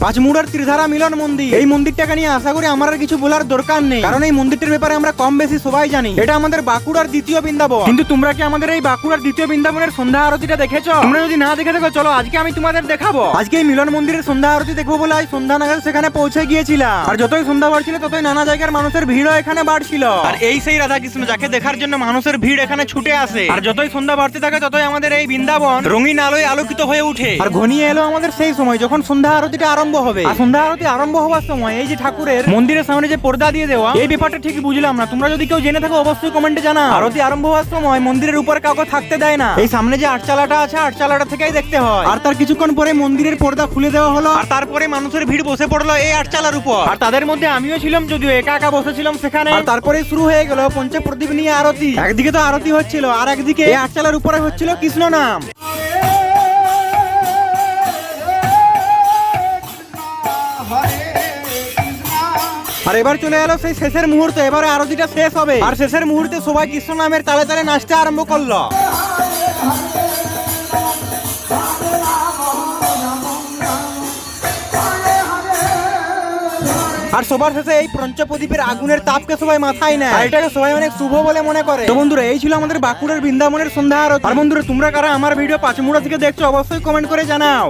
পাঁচমুড়ার ত্রিধারা মিলন মন্দির। এই মন্দিরটাকে নিয়ে আশা করি আমার আর কিছু বলার দরকার নেই, কারণ এই মন্দিরটির ব্যাপারে আমরা কম বেশি সবাই জানি। এটা আমাদের বাঁকুড়ার দ্বিতীয় বৃন্দাবন। কিন্তু তোমরা কি আমাদের এই বাঁকুড়ার দ্বিতীয় বৃন্দাবনের সন্ধ্যা আরতিটা দেখেছো? তোমরা যদি না দেখে থাকো, চলো আজকে আমি তোমাদের দেখাবো। আজকে এই মিলন মন্দিরের সন্ধ্যা আরতি দেখবো বলে আজ সন্ধ্যা নাগাদ সেখানে পৌঁছে গিয়েছিলাম। আর যতই সন্ধ্যা বাড়ছিল ততই নানা জায়গার মানুষের ভিড়ও এখানে বাড়ছিল। আর এই সেই রাধা কৃষ্ণ যাকে দেখার জন্য মানুষের ভিড় এখানে ছুটে আসে। আর যতই সন্ধ্যা বাড়তে থাকে ততই আমাদের এই বৃন্দাবন রঙিন আলোয় আলোকিত হয়ে ওঠে। আর ঘনিয়ে এলো আমাদের সেই সময় যখন সন্ধ্যা আরতিটা আরম্ভ হবে। আর সন্ধ্যা আরতি আরম্ভ হওয়ার সময় এই যে ঠাকুরের মন্দিরের সামনে যে পর্দা দিয়ে দেওয়া, এই ব্যাপারটা ঠিক বুঝলাম না। তোমরা যদি কেউ জেনে থাকো অবশ্যই কমেন্টে জানাও। আরতি আরম্ভ হওয়ার সময় মন্দিরের উপর কাউকে থাকতে দেয় না। এই সামনে যে আটচালাটা আছে, আটচালাটা থেকেই দেখতে হয়। আর তার কিছুক্ষণ পরে মন্দিরের পর্দা খুলে দেওয়া হলো। আর তারপরে মানুষের ভিড় বসে পড়লো এই আটচালার উপর। আর তাদের মধ্যে আমিও ছিলাম, যদিও একা একা বসেছিলাম সেখানে। আর তারপরে শুরু হয়ে গেল পঞ্চপ্রদীপ নিয়ে আরতি। একদিকে তো আরতি হচ্ছিল, আর একদিকে এই আটচালার উপরে হচ্ছিল কৃষ্ণ নাম। আর এবার চলে এলো সেই শেষের মুহূর্তে। এবারে আরতিটা শেষ হবে, আর শেষের মুহূর্তে সবাই কৃষ্ণ নামের তালে তালে নাচতে আরম্ভ করলো। আর সবার শেষে এই পঞ্চপ্রদীপের আগুনের তাপকে সবাই মাথায় নেয়। আর এটাকে সবাই অনেক শুভ বলে মনে করে। তো বন্ধুরা, এই ছিল আমাদের বাঁকুড়ার বৃন্দাবনের সন্ধ্যা আরতি। আর বন্ধুরা, তোমরা কারা আমার ভিডিও পাঁচমুড়া থেকে দেখছো অবশ্যই কমেন্ট করে জানাও।